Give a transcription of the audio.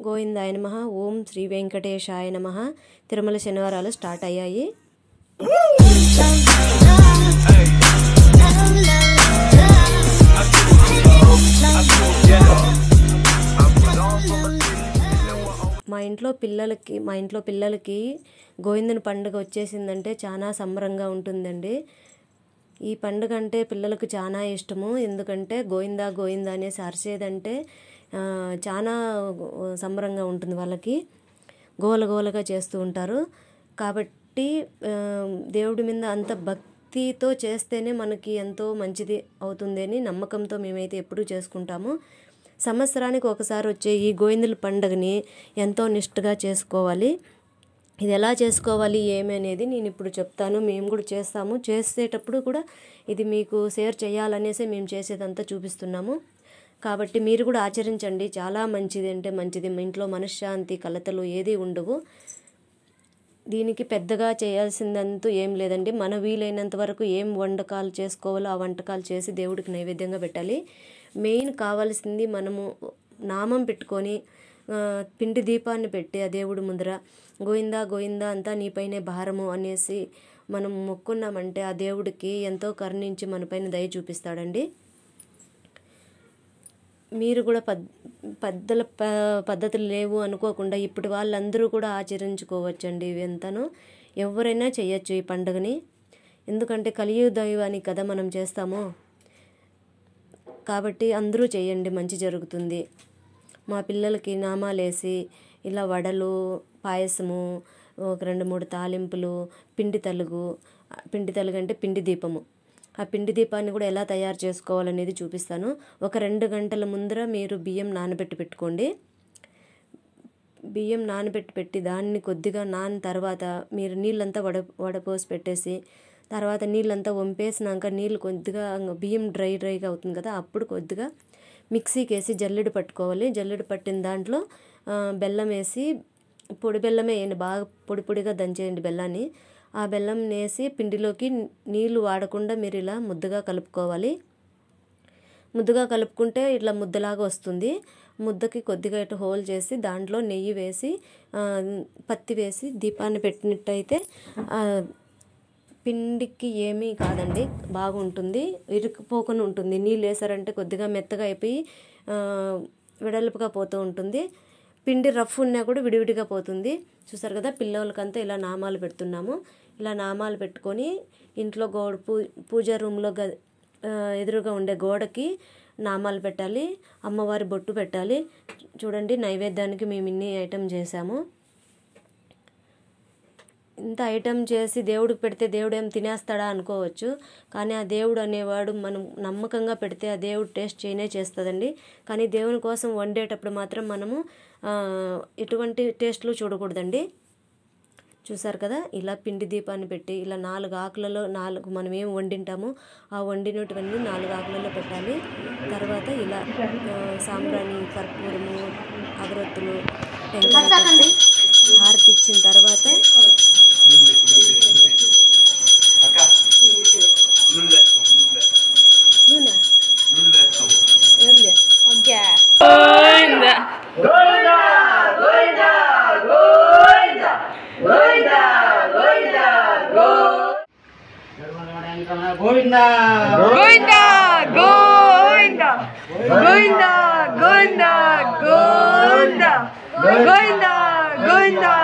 గోవిందాయ నమః. ఓం శ్రీ వెంకటేశాయ నమః. తిరుమల శనివారాలు స్టార్ట్ అయ్యాయి. మా ఇంట్లో పిల్లలకి గోవిందుని పండుగ వచ్చేసిందంటే చాలా సంబరంగా ఉంటుందండి. ఈ పండుగ అంటే పిల్లలకు చాలా ఇష్టము. ఎందుకంటే గోవిందా గోవిందా అనేసి అరిసేదంటే చాలా సంబరంగా ఉంటుంది. వాళ్ళకి గోలగోలగా చేస్తూ ఉంటారు. కాబట్టి దేవుడి మీద అంత భక్తితో చేస్తేనే మనకి ఎంతో మంచిది అవుతుంది అని నమ్మకంతో మేమైతే ఎప్పుడూ చేసుకుంటాము. సంవత్సరానికి ఒకసారి వచ్చే ఈ గోవిందుల పండుగని ఎంతో నిష్ఠగా చేసుకోవాలి. ఇది ఎలా చేసుకోవాలి ఏమి అనేది నేను ఇప్పుడు చెప్తాను. మేము కూడా చేస్తాము. చేసేటప్పుడు కూడా ఇది మీకు షేర్ చేయాలనేసి మేము చేసేదంతా చూపిస్తున్నాము. కాబట్టి మీరు కూడా ఆచరించండి. చాలా మంచిది అంటే మంచిది. మీ ఇంట్లో మనశ్శాంతి కలతలు ఏది ఉండవు. దీనికి పెద్దగా చేయాల్సిందంటూ ఏం లేదండి. మన వీలైనంత వరకు ఏం వంటకాలు చేసుకోవాలో ఆ వంటకాలు చేసి దేవుడికి నైవేద్యంగా పెట్టాలి. మెయిన్ కావాల్సింది మనము నామం పెట్టుకొని పిండి దీపాన్ని పెట్టి ఆ దేవుడి ముందర గోవిందా గోవిందా అంతా నీపైనే భారము అనేసి మనం మొక్కున్నామంటే ఆ దేవుడికి ఎంతో కరుణించి మనపైన దయ చూపిస్తాడండి. మీరు కూడా పెద్దల పద్ధతులు లేవు అనుకోకుండా ఇప్పటి వాళ్ళందరూ కూడా ఆచరించుకోవచ్చండి. ఇవంతాను ఎవరైనా చేయొచ్చు ఈ పండుగని. ఎందుకంటే కలియుగ దైవానికి కదా మనం చేస్తాము. కాబట్టి అందరూ చేయండి, మంచి జరుగుతుంది. మా పిల్లలకి నామాలేసి ఇలా వడలు, పాయసము, ఒక 2-3 తాలింపులు, పిండి తలుగు అంటే పిండి దీపము. ఆ పిండి దీపాన్ని కూడా ఎలా తయారు చేసుకోవాలనేది చూపిస్తాను. ఒక 2 గంటల ముందర మీరు బియ్యం పెట్టుకోండి. బియ్యం పెట్టి దాన్ని కొద్దిగా తర్వాత మీరు నీళ్ళంతా వడపోసి పెట్టేసి తర్వాత నీళ్ళంతా వంపేసినాక నీళ్ళు కొద్దిగా బియ్యం డ్రైగా అవుతుంది కదా, అప్పుడు కొద్దిగా మిక్సీకి వేసి జల్లెడ పట్టుకోవాలి. జల్లెడ పట్టిన దాంట్లో బెల్లం వేసి, పొడి బెల్లమే వేయండి, బాగా పొడిగా దంచేయండి బెల్లాన్ని. ఆ బెల్లం వేసి పిండిలోకి నీళ్ళు వాడకుండా మీరు ఇలా ముద్దగా కలుపుకోవాలి. ముద్దగా కలుపుకుంటే ఇట్లా ముద్దలాగా వస్తుంది. ముద్దకి కొద్దిగా ఇటు హోల్ చేసి దాంట్లో నెయ్యి వేసి పత్తి వేసి దీపాన్ని పెట్టినట్టయితే పిండికి ఏమీ కాదండి, బాగుంటుంది, ఇరుక్కుపోకుండా ఉంటుంది. నీళ్ళు వేసారంటే కొద్దిగా మెత్తగా అయిపోయి వెడల్పుగా పోతూ ఉంటుంది. పిండి రఫ్ ఉన్నా కూడా విడివిడిగా పోతుంది. చూసారు కదా, పిల్లలకంతా ఇలా నామాలు పెడుతున్నాము. ఇలా నామాలు పెట్టుకొని ఇంట్లో పూజా రూమ్లో ఎదురుగా ఉండే గోడకి నామాలు పెట్టాలి. అమ్మవారి బొట్టు పెట్టాలి. చూడండి, నైవేద్యానికి మేము ఇన్ని ఐటెం చేసాము. ఇంత ఐటెం చేసి దేవుడికి పెడితే దేవుడు ఏం తినేస్తాడా అనుకోవచ్చు. కానీ ఆ దేవుడు అనేవాడు మనం నమ్మకంగా పెడితే ఆ దేవుడు టేస్ట్ చేస్తుందండి. కానీ దేవుని కోసం వండేటప్పుడు మాత్రం మనము ఎటువంటి టేస్ట్లు చూడకూడదండి. చూసారు కదా, ఇలా పిండి దీపాన్ని పెట్టి ఇలా 4 ఆకులలో 4 మనం ఏం వండింటామో ఆ వండినటువన్నీ 4 ఆకులలో పెట్టాలి. తర్వాత ఇలా సాంబ్రాణి, కర్పూరము, అగరొత్తులు, టెంకాయ పెట్టి హారతి ఇచ్చిన తర్వాత గోవిందా గోవిందా గోవిందా గోవిందా గోవిందా గోవిందా గోవిందా గోవిందా గోవిందా